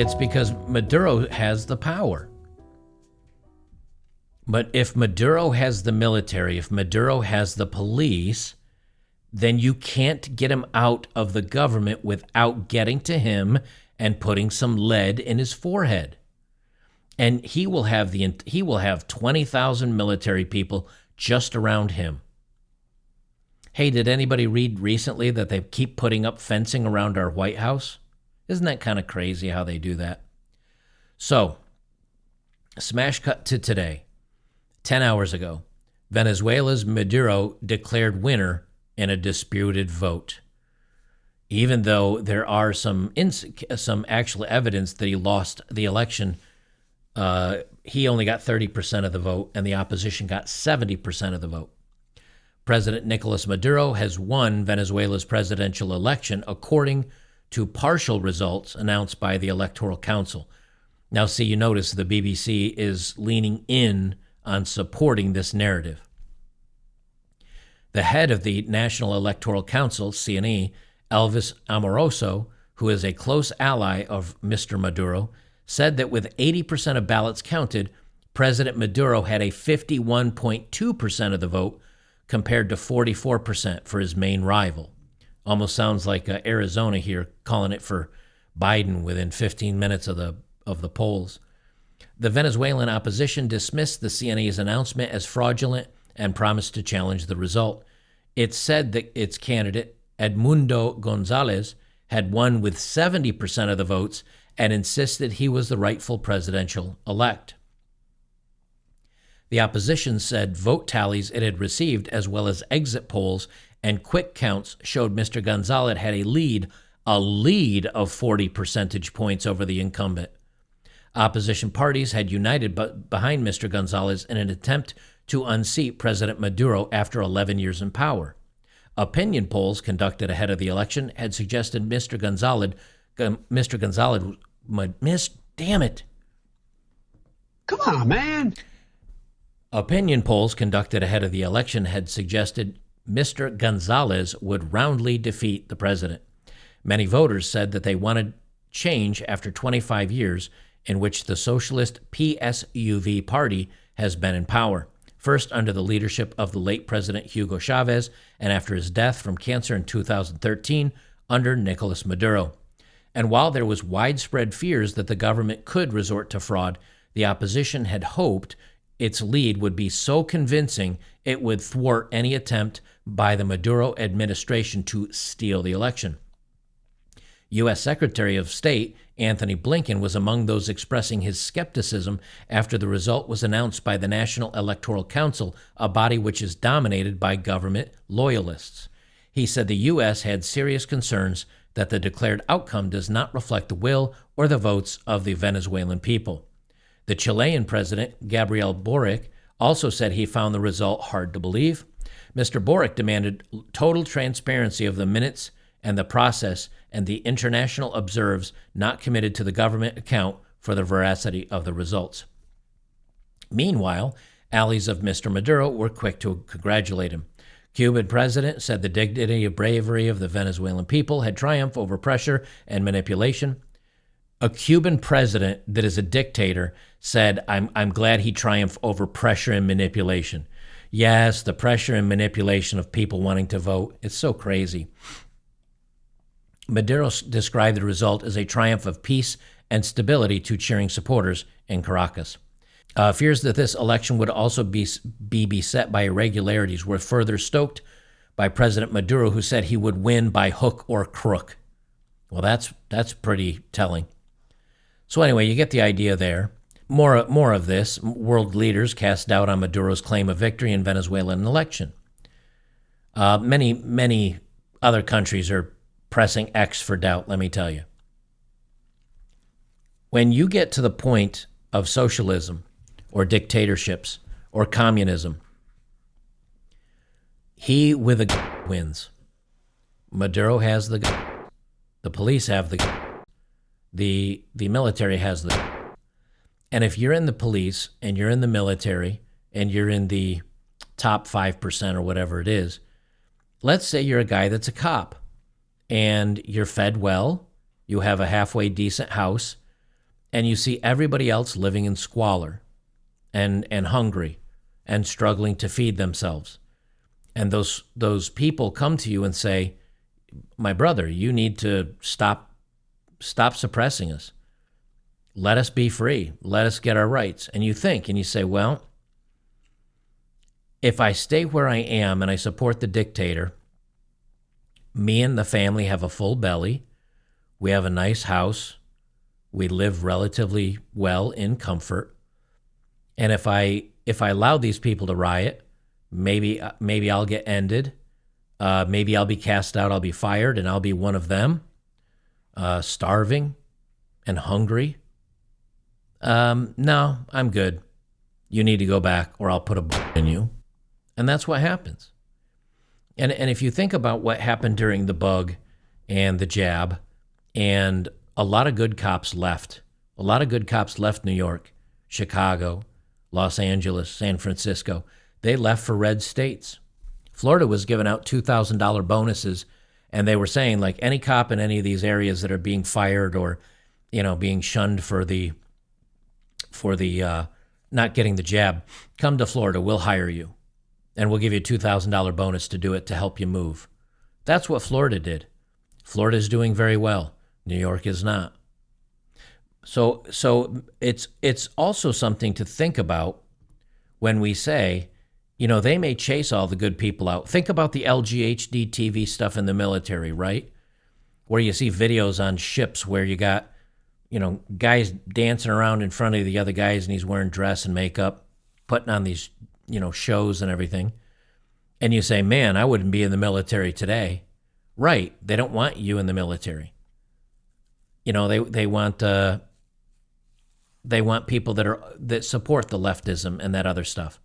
It's because Maduro has the power. But if Maduro has the military, if Maduro has the police, then you can't get him out of the government without getting to him and putting some lead in his forehead. And he will have 20,000 military people just around him. Hey, did anybody read recently that they keep putting up fencing around our White House? Isn't that kind of crazy how they do that? So, smash cut to today. 10 hours ago, Venezuela's Maduro declared winner in a disputed vote. Even though there are some actual evidence that he lost the election, he only got 30% of the vote, and the opposition got 70% of the vote. President Nicolas Maduro has won Venezuela's presidential election according to partial results announced by the Electoral Council. Now, see, you notice the BBC is leaning in on supporting this narrative. The head of the National Electoral Council, CNE, Elvis Amoroso, who is a close ally of Mr. Maduro, said that with 80% of ballots counted, President Maduro had a 51.2% of the vote compared to 44% for his main rival. Almost sounds like Arizona here calling it for Biden within 15 minutes of the polls. The Venezuelan opposition dismissed the CNE's announcement as fraudulent and promised to challenge the result. It said that its candidate, Edmundo Gonzalez, had won with 70% of the votes and insisted he was the rightful presidential elect. The opposition said vote tallies it had received, as well as exit polls and quick counts, showed Mr. Gonzalez had a lead of 40 percentage points over the incumbent. Opposition parties had united behind Mr. Gonzalez in an attempt to unseat President Maduro after 11 years in power. Opinion polls conducted ahead of the election had suggested Mr. Gonzalez, damn it. Come on, man. Opinion polls conducted ahead of the election had suggested Mr. Gonzalez would roundly defeat the president. Many voters said that they wanted change after 25 years in which the socialist PSUV party has been in power, first under the leadership of the late President Hugo Chavez, and after his death from cancer in 2013 under Nicolas Maduro. And while there was widespread fears that the government could resort to fraud, the opposition had hoped its lead would be so convincing it would thwart any attempt by the Maduro administration to steal the election. U.S. Secretary of State Anthony Blinken was among those expressing his skepticism after the result was announced by the National Electoral Council, a body which is dominated by government loyalists. He said the U.S. had serious concerns that the declared outcome does not reflect the will or the votes of the Venezuelan people. The Chilean president, Gabriel Boric, also said he found the result hard to believe. Mr. Boric demanded total transparency of the minutes and the process, and the international observes not committed to the government account for the veracity of the results. Meanwhile, allies of Mr. Maduro were quick to congratulate him. Cuban president said the dignity and bravery of the Venezuelan people had triumphed over pressure and manipulation. A Cuban president that is a dictator said, I'm glad he triumphed over pressure and manipulation. Yes, the pressure and manipulation of people wanting to vote. It's so crazy. Maduro described the result as a triumph of peace and stability to cheering supporters in Caracas. Fears that this election would also be beset by irregularities were further stoked by President Maduro, who said he would win by hook or crook. Well, that's pretty telling. So anyway, you get the idea there. More of this. World leaders cast doubt on Maduro's claim of victory in Venezuelan election. Many other countries are pressing X for doubt, let me tell you. When you get to the point of socialism or dictatorships or communism, he with a gun wins. Maduro has the gun. The police have the gun. The military has the gun. And if you're in the police and you're in the military and you're in the top 5% or whatever it is, let's say you're a guy that's a cop and you're fed well, you have a halfway decent house, and you see everybody else living in squalor and hungry and struggling to feed themselves. And those people come to you and say, my brother, you need to stop suppressing us. Let us be free. Let us get our rights. And you think, and you say, well, if I stay where I am and I support the dictator, me and the family have a full belly. We have a nice house. We live relatively well in comfort. And if I allow these people to riot, maybe I'll get ended. Maybe I'll be cast out. I'll be fired, and I'll be one of them, starving and hungry. No, I'm good. You need to go back, or I'll put a bullet in you. And that's what happens. And if you think about what happened during the bug and the jab, and a lot of good cops left. A lot of good cops left New York, Chicago, Los Angeles, San Francisco. They left for red states. Florida was giving out $2,000 bonuses, and they were saying, like, any cop in any of these areas that are being fired or, being shunned for the not getting the jab, come to Florida. We'll hire you, and we'll give you a $2,000 bonus to do it to help you move. That's what Florida did. Florida is doing very well. New York is not. So it's also something to think about when we say, they may chase all the good people out. Think about the LGHD TV stuff in the military, right? Where you see videos on ships where you got, guys dancing around in front of the other guys, and he's wearing dress and makeup, putting on these, shows and everything. And you say, man, I wouldn't be in the military today. Right. They don't want you in the military. They want people that support the leftism and that other stuff.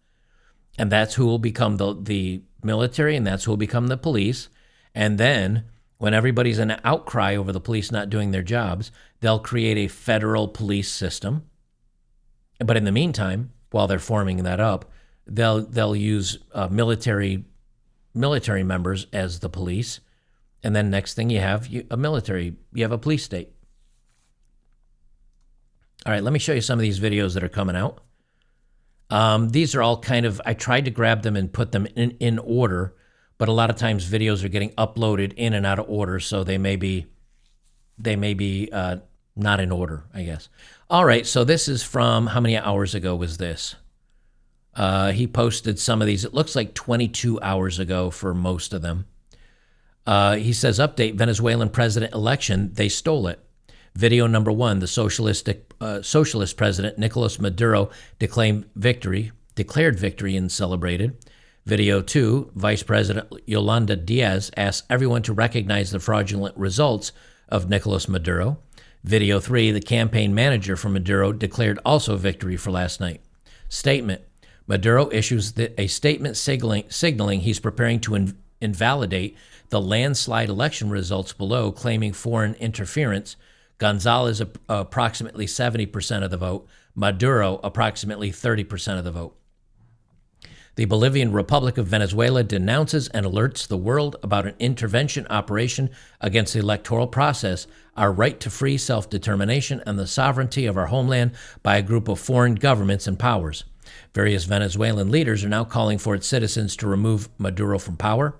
And that's who will become the military, and that's who will become the police. And then when everybody's in an outcry over the police not doing their jobs, they'll create a federal police system. But in the meantime, while they're forming that up, they'll use military members as the police. And then next thing you have you have a police state. All right, let me show you some of these videos that are coming out. These are all I tried to grab them and put them in order, but a lot of times videos are getting uploaded in and out of order, so they may be not in order, I guess. All right, so this is from, how many hours ago was this? He posted some of these. It looks like 22 hours ago for most of them. He says, update, Venezuelan president election, they stole it. Video number 1, the socialist president Nicolas Maduro declared victory and celebrated. Video 2, Vice President Yolanda Diaz asks everyone to recognize the fraudulent results of Nicolas Maduro. Video 3, the campaign manager for Maduro declared also victory for last night. Statement, Maduro issues a statement signaling he's preparing to invalidate the landslide election results below, claiming foreign interference. Gonzalez approximately 70% of the vote, Maduro approximately 30% of the vote. The Bolivian Republic of Venezuela denounces and alerts the world about an intervention operation against the electoral process, our right to free self-determination, and the sovereignty of our homeland by a group of foreign governments and powers. Various Venezuelan leaders are now calling for its citizens to remove Maduro from power.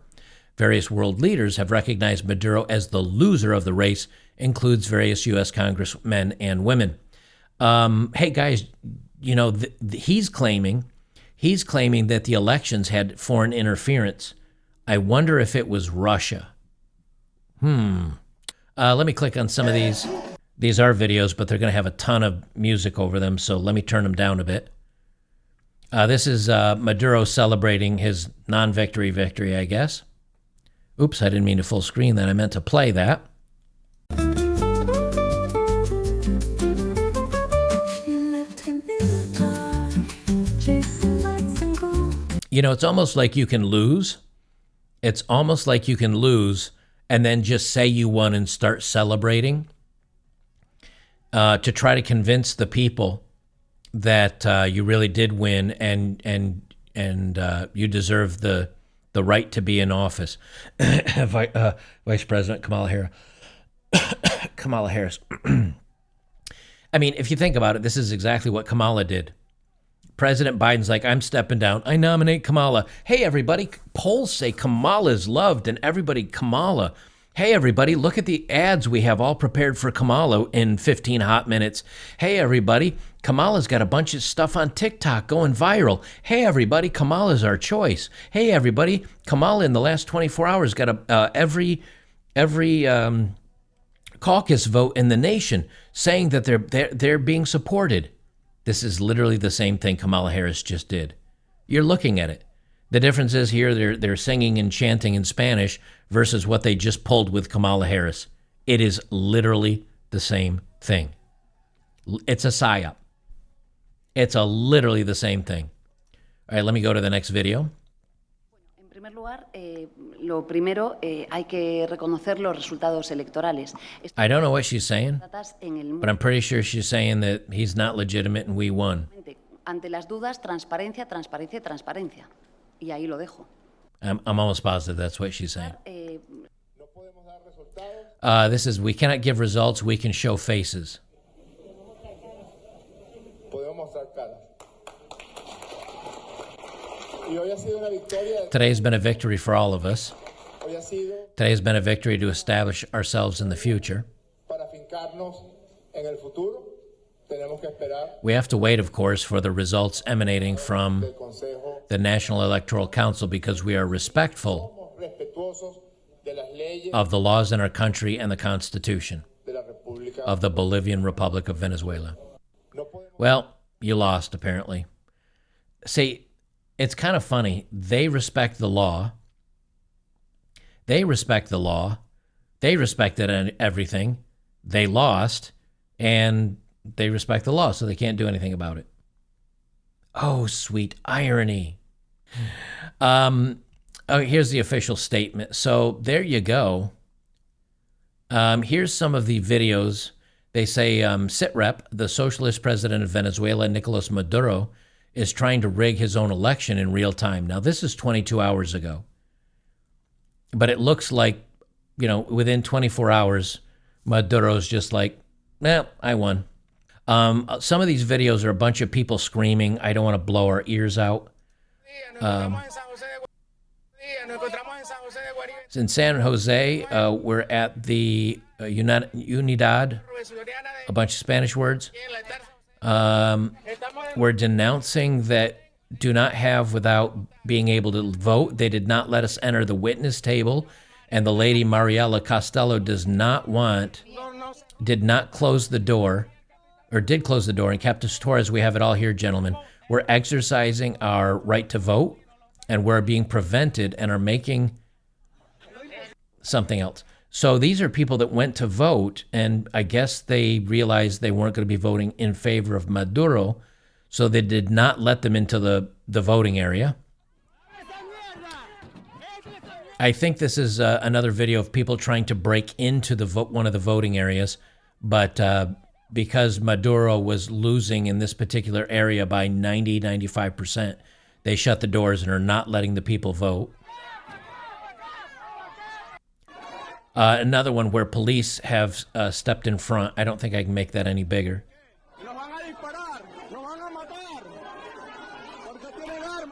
Various world leaders have recognized Maduro as the loser of the race, includes various U.S. congressmen and women. Hey, guys, he's claiming that the elections had foreign interference. I wonder if it was Russia. Let me click on some of these. These are videos, but they're going to have a ton of music over them, so let me turn them down a bit. This is Maduro celebrating his victory, I guess. Oops, I didn't mean to full screen that. I meant to play that. It's almost like you can lose. It's almost like you can lose and then just say you won and start celebrating to try to convince the people that you really did win and you deserve the right to be in office. Vice President Kamala Harris. I mean, if you think about it, this is exactly what Kamala did. President Biden's like, I'm stepping down. I nominate Kamala. Hey, everybody, polls say Kamala is loved, and everybody, Kamala. Hey, everybody, look at the ads we have all prepared for Kamala in 15 hot minutes. Hey, everybody, Kamala's got a bunch of stuff on TikTok going viral. Hey, everybody, Kamala's our choice. Hey, everybody, Kamala in the last 24 hours got every caucus vote in the nation saying that they're being supported. This is literally the same thing Kamala Harris just did. You're looking at it. The difference is here they're singing and chanting in Spanish versus what they just pulled with Kamala Harris. It is literally the same thing. It's a psyop. It's literally the same thing. All right, let me go to the next video. En primer lugar, lo primero, hay que reconocer los resultados electorales. I don't know what she's saying, but I'm pretty sure she's saying that he's not legitimate and we won. Ante las dudas, transparencia, transparencia, transparencia. Y ahí lo dejo. I'm almost positive that's what she's saying. This is, we cannot give results, we can show faces. Today has been a victory for all of us. Today has been a victory to establish ourselves in the future. We have to wait, of course, for the results emanating from the National Electoral Council because we are respectful of the laws in our country and the Constitution of the Bolivian Republic of Venezuela. Well, you lost, apparently. See, it's kind of funny. They respect the law. They respect the law. They respected everything. They lost, and they respect the law, so they can't do anything about it. Oh, sweet irony. Here's the official statement. So there you go. Here's some of the videos. They say SITREP, the socialist president of Venezuela, Nicolas Maduro, is trying to rig his own election in real time. Now, this is 22 hours ago. But it looks like, within 24 hours, Maduro's just like, I won. Some of these videos are a bunch of people screaming. I don't want to blow our ears out. In San Jose, we're at the Unidad, a bunch of Spanish words. We're denouncing that do not have without being able to vote. They did not let us enter the witness table. And the lady Mariela Costello did not close the door, or did close the door and kept us Torres. We have it all here, gentlemen. We're exercising our right to vote, and we're being prevented and are making something else. So these are people that went to vote, and I guess they realized they weren't going to be voting in favor of Maduro, so they did not let them into the voting area. I think this is another video of people trying to break into one of the voting areas, but because Maduro was losing in this particular area by 95%, they shut the doors and are not letting the people vote. Another one where police have stepped in front. I don't think I can make that any bigger.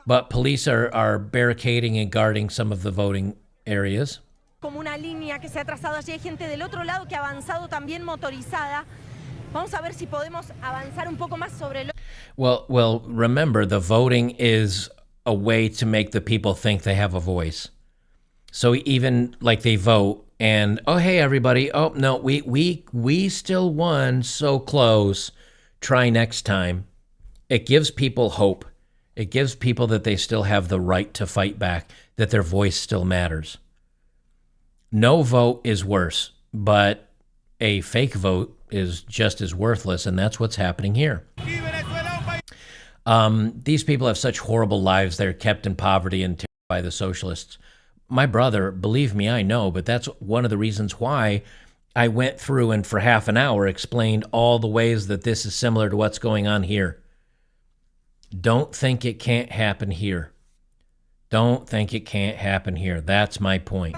But police are barricading and guarding some of the voting areas. Como una línea que se ha trazado allí, hay gente del otro lado que ha avanzado también motorizada. Vamos a ver si podemos avanzar un poco más sobre el... Well, remember, the voting is a way to make the people think they have a voice. So even like they vote and, oh, hey, everybody. Oh, no, we still won, so close. Try next time. It gives people hope. It gives people that they still have the right to fight back, that their voice still matters. No vote is worse, but a fake vote is just as worthless, and that's what's happening here. These people have such horrible lives. They're kept in poverty and terrored by the socialists. My brother, believe me, I know, but that's one of the reasons why I went through and for half an hour explained all the ways that this is similar to what's going on here. Don't think it can't happen here. Don't think it can't happen here. That's my point.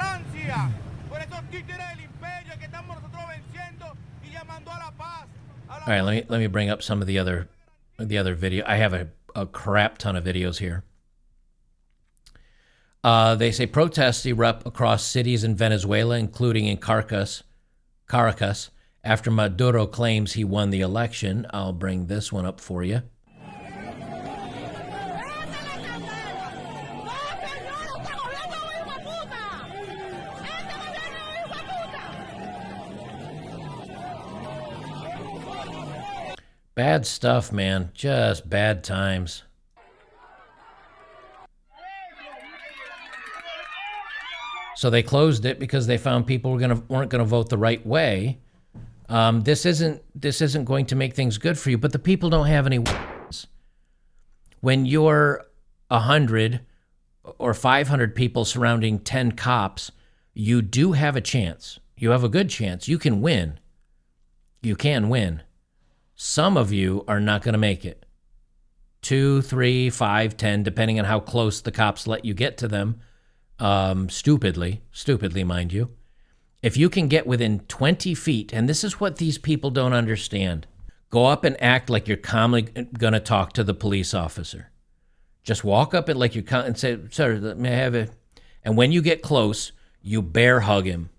All right, let me bring up some of the other video. I have a crap ton of videos here. They say protests erupt across cities in Venezuela, including in Caracas, after Maduro claims he won the election. I'll bring this one up for you. Bad stuff, man. Just bad times. So they closed it because they found people weren't gonna vote the right way. This isn't going to make things good for you, but the people don't have any weapons. When you're 100 or 500 people surrounding 10 cops, you do have a chance. You have a good chance. You can win. You can win. Some of you are not going to make it. 2, 3, 5, 10, depending on how close the cops let you get to them. Stupidly, mind you. If you can get within 20 feet, and this is what these people don't understand, go up and act like you're calmly going to talk to the police officer. Just walk up and like you're and say, "Sir, let me have it." And when you get close, you bear hug him.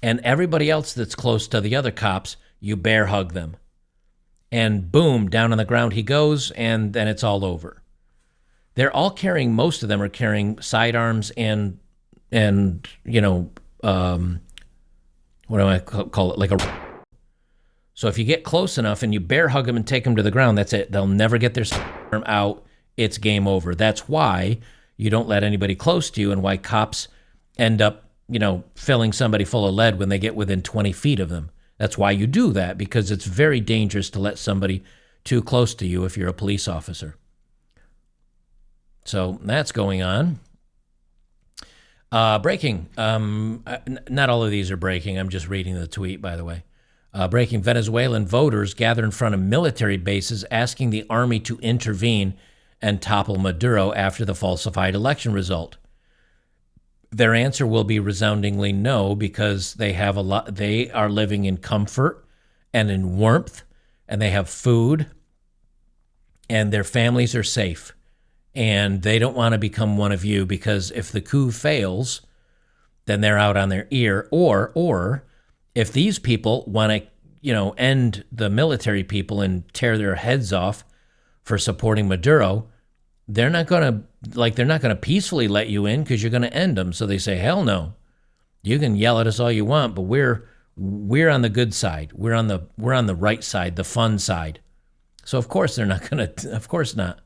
And everybody else that's close to the other cops, you bear hug them. And boom, down on the ground he goes, and then it's all over. They're all carrying, most of them are carrying sidearms and you know, what do I call it? Like a. So if you get close enough and you bear hug them and take them to the ground, that's it. They'll never get their sidearm out. It's game over. That's why you don't let anybody close to you, and why cops end up, you know, filling somebody full of lead when they get within 20 feet of them. That's why you do that, because it's very dangerous to let somebody too close to you if you're a police officer. So that's going on. Breaking. Not all of these are breaking. I'm just reading the tweet, by the way. Breaking. Venezuelan voters gather in front of military bases asking the army to intervene and topple Maduro after the falsified election result. Their answer will be resoundingly no, because they have a lot. They are living in comfort and in warmth, and they have food, and their families are safe, and they don't want to become one of you, because if the coup fails, then they're out on their ear. Or if these people want to, you know, end the military people and tear their heads off for supporting Maduro, they're not going to peacefully let you in, because you're going to end them. So they say, hell no. You can yell at us all you want, but we're on the good side. We're on the right side, the fun side. So of course they're not going to, of course not.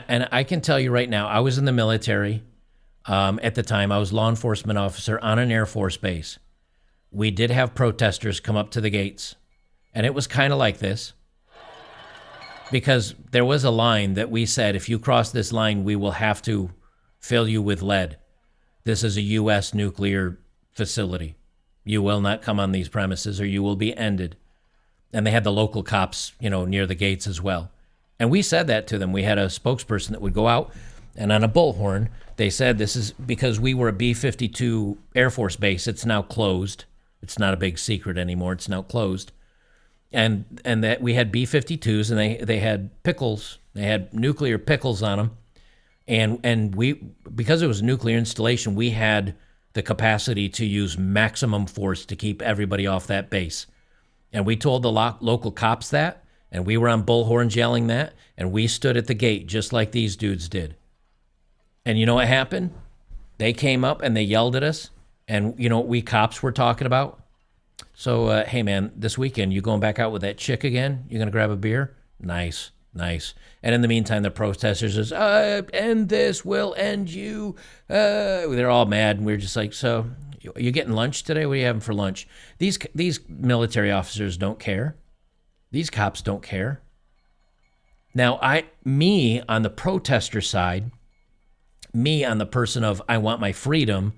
And I can tell you right now, I was in the military at the time. I was law enforcement officer on an Air Force base. We did have protesters come up to the gates, and it was kind of like this, because there was a line that we said, if you cross this line, we will have to fill you with lead. This is a U.S. nuclear facility. You will not come on these premises, or you will be ended. And they had the local cops, you know, near the gates as well. And we said that to them. We had a spokesperson that would go out, and on a bullhorn, they said, this is because we were a B-52 Air Force base. It's now closed. It's not a big secret anymore. It's now closed. And that we had B-52s, and they had pickles. They had nuclear pickles on them. And we, because it was a nuclear installation, we had the capacity to use maximum force to keep everybody off that base. And we told the local cops that. And we were on bullhorns yelling that, and we stood at the gate just like these dudes did. And you know what happened? They came up and they yelled at us, and you know what we cops were talking about? So, hey man, this weekend, you going back out with that chick again? You gonna grab a beer? Nice. And in the meantime, the protesters says, end this, we'll end you. They're all mad, and we're just like, so, you getting lunch today? What are you having for lunch? These military officers don't care. These cops don't care. Now, me on the protester side, me on the person of I want my freedom,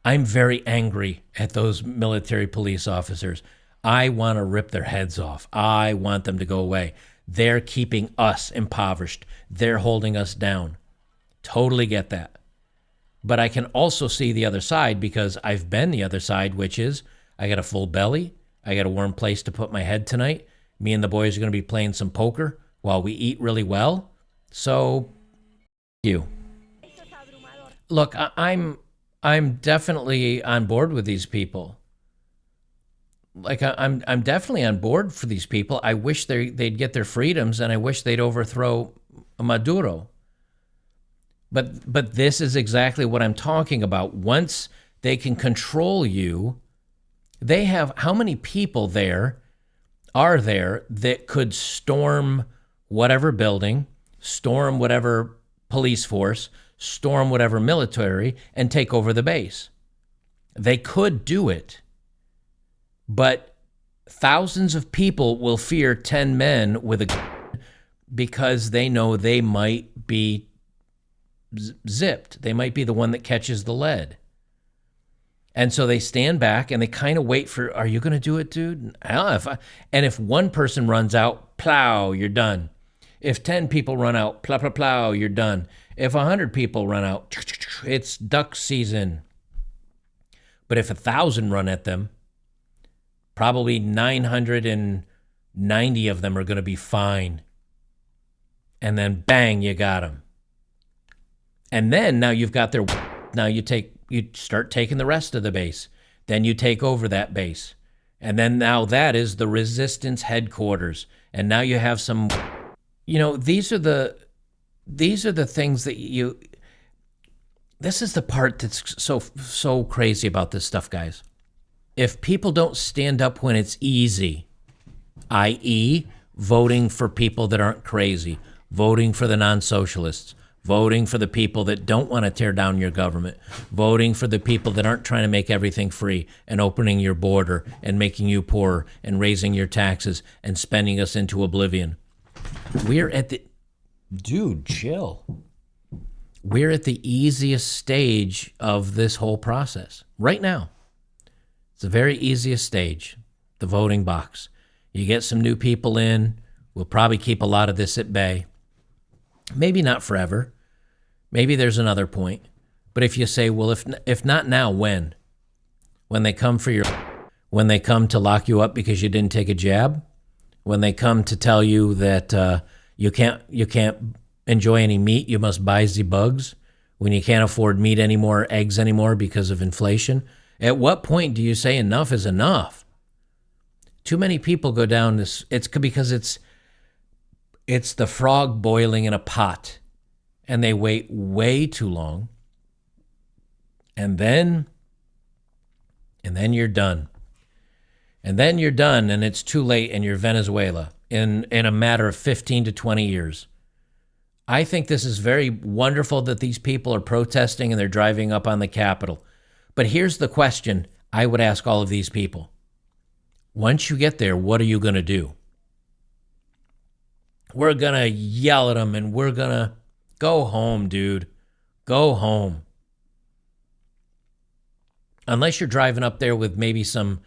I'm very angry at those military police officers. I want to rip their heads off. I want them to go away. They're keeping us impoverished. They're holding us down. Totally get that. But I can also see the other side because I've been the other side, which is I got a full belly. I got a warm place to put my head tonight. Me and the boys are going to be playing some poker while we eat really well. So, you. Look, I'm definitely on board with these people. Like I'm definitely on board for these people. I wish they'd get their freedoms, and I wish they'd overthrow Maduro. But this is exactly what I'm talking about. Once they can control you, they have how many people are there that could storm whatever building, storm whatever police force, storm whatever military, and take over the base. They could do it, but thousands of people will fear 10 men with a gun because they know they might be zipped. They might be the one that catches the lead. And so they stand back and they kind of wait for, are you going to do it, dude? And if one person runs out, plow, you're done. If 10 people run out, plow, plow, plow, you're done. If 100 people run out, it's duck season. But if 1,000 run at them, probably 990 of them are going to be fine. And then bang, you got them. And then now you've got their, now you start taking the rest of the base. Then you take over that base. And then now that is the resistance headquarters. And now you have some, these are the things that this is the part that's so crazy about this stuff, guys. If people don't stand up when it's easy, i.e. voting for people that aren't crazy, voting for the non-socialists, voting for the people that don't want to tear down your government, voting for the people that aren't trying to make everything free and opening your border and making you poorer and raising your taxes and spending us into oblivion. We're at the... Dude, chill. We're at the easiest stage of this whole process right now. It's the very easiest stage, the voting box. You get some new people in. We'll probably keep a lot of this at bay. Maybe not forever. Maybe there's another point. But if you say, well, if not now, when? When they come when they come to lock you up because you didn't take a jab? When they come to tell you that you can't enjoy any meat, you must buy the bugs? When you can't afford meat anymore, eggs anymore because of inflation? At what point do you say enough is enough? Too many people go down this. It's because it's the frog boiling in a pot, and they wait way too long, and then you're done. And then you're done, and it's too late, and you're Venezuela in a matter of 15 to 20 years. I think this is very wonderful that these people are protesting and they're driving up on the Capitol. But here's the question I would ask all of these people. Once you get there, what are you going to do? We're going to yell at them and we're going to go home, dude. Go home. Unless you're driving up there with maybe some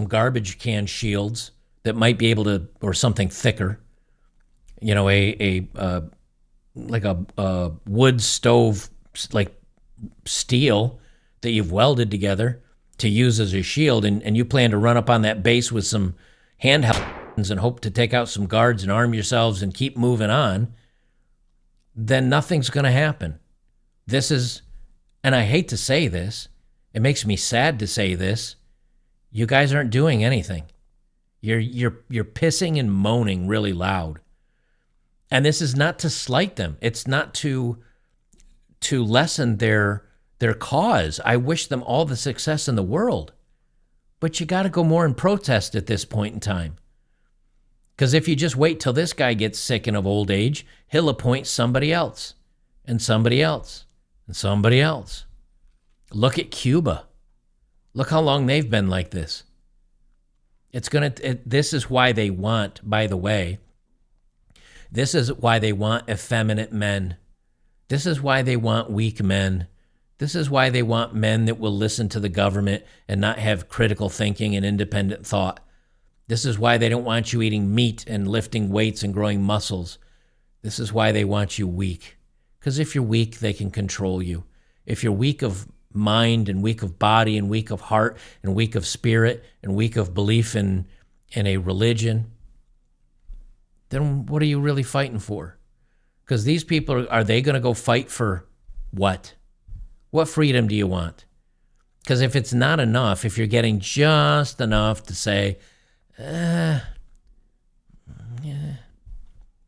garbage can shields that might be able to, or something thicker, like a wood stove, like steel that you've welded together to use as a shield, and you plan to run up on that base with some handhelds and hope to take out some guards and arm yourselves and keep moving on, then nothing's going to happen. This is, and I hate to say this, it makes me sad to say this, you guys aren't doing anything. You're pissing and moaning really loud. And this is not to slight them. It's not to lessen their cause. I wish them all the success in the world. But you got to go more and protest at this point in time. Because if you just wait till this guy gets sick and of old age, he'll appoint somebody else and somebody else and somebody else. Look at Cuba. Look how long they've been like this. This is why they want, by the way, this is why they want effeminate men. This is why they want weak men. This is why they want men that will listen to the government and not have critical thinking and independent thought. This is why they don't want you eating meat and lifting weights and growing muscles. This is why they want you weak. Because if you're weak, they can control you. If you're weak of mind and weak of body and weak of heart and weak of spirit and weak of belief in a religion, then what are you really fighting for? Because these people, are they going to go fight for what? What freedom do you want? Because if it's not enough, if you're getting just enough to say, yeah,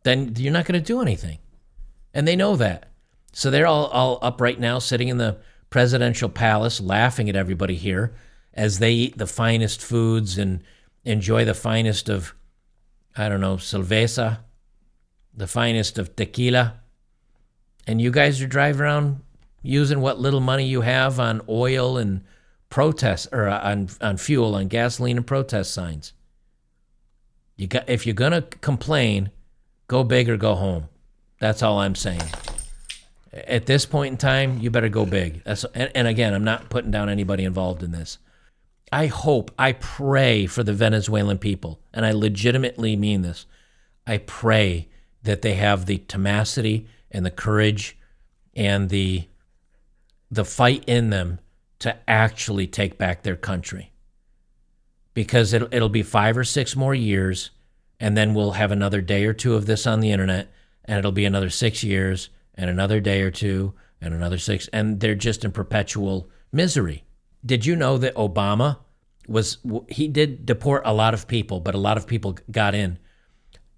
then you're not going to do anything. And they know that. So they're all up right now, sitting in the presidential palace, laughing at everybody here as they eat the finest foods and enjoy the finest of, I don't know, cerveza, the finest of tequila. And you guys are driving around using what little money you have on oil and protest, or on fuel, on gasoline and protest signs. If you're going to complain, go big or go home. That's all I'm saying. At this point in time, you better go big. And again, I'm not putting down anybody involved in this. I pray for the Venezuelan people, and I legitimately mean this. I pray that they have the tenacity and the courage and the fight in them to actually take back their country. Because it'll be 5 or 6 more years, and then we'll have another day or two of this on the internet, and it'll be another 6 years, and another day or two, and another 6, and they're just in perpetual misery. Did you know that Obama he did deport a lot of people, but a lot of people got in.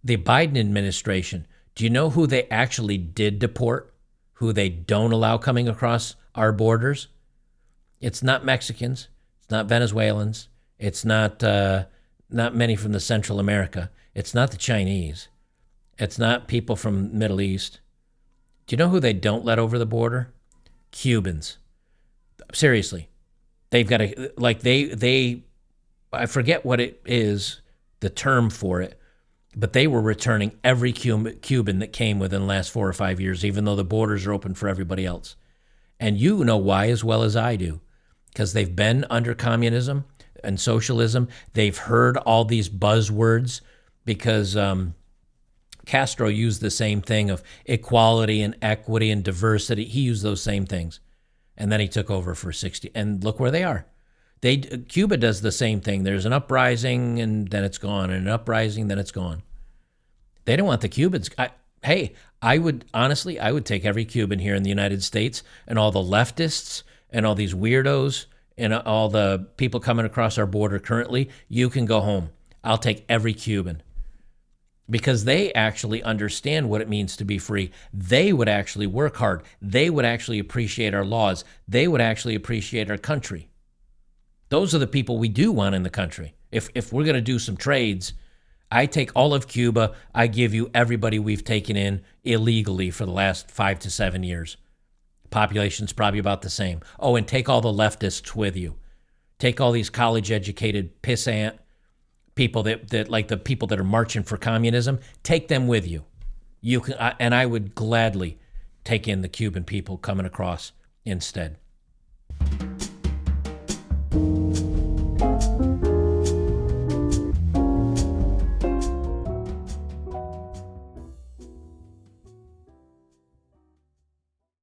The Biden administration, do you know who they actually did deport? Who they don't allow coming across our borders? It's not Mexicans. It's not Venezuelans. It's not many from the Central America. It's not the Chinese. It's not people from Middle East. Do you know who they don't let over the border? Cubans. Seriously. They've got to, like, I forget what it is, the term for it, but they were returning every Cuban that came within the last 4 or 5 years, even though the borders are open for everybody else. And you know why as well as I do, because they've been under communism and socialism. They've heard all these buzzwords because Castro used the same thing of equality and equity and diversity. He used those same things. And then he took over for 60. And look where they are. Cuba does the same thing. There's an uprising, and then it's gone, and an uprising, then it's gone. They don't want the Cubans. I would take every Cuban here in the United States, and all the leftists and all these weirdos and all the people coming across our border currently. You can go home. I'll take every Cuban. Because they actually understand what it means to be free. They would actually work hard. They would actually appreciate our laws. They would actually appreciate our country. Those are the people we do want in the country. If we're going to do some trades, I take all of Cuba. I give you everybody we've taken in illegally for the last 5 to 7 years. Population's probably about the same. Oh, and take all the leftists with you. Take all these college-educated pissant people that like the people that are marching for communism. Take them with you. You can, and I would gladly take in the Cuban people coming across instead.